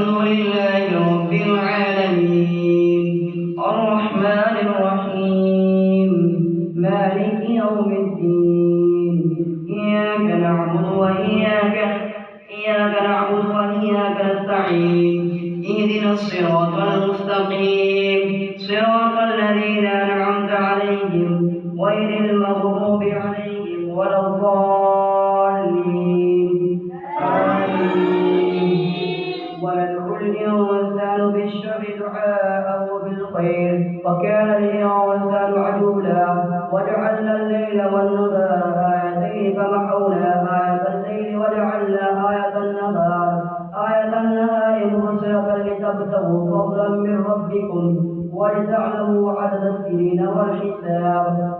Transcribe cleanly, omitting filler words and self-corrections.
لله رب العالمين الرحمن الرحيم مالك يوم الدين إياك نعبد وإياك نستعين اهدنا الصراط المستقيم صراط الذين أنعمت عليهم غير المغضوب عليهم ولا الضالين آمين. ويدعو الإنسان بالشر دعاءه بالخير وكان الإنسان عجولا وجعلنا الليل والنهار آيتين فمحونا آية الليل وجعلنا آية النهار مبصرة لتبتغوا فضلا من ربكم ولتعلموا عدد السنين والحساب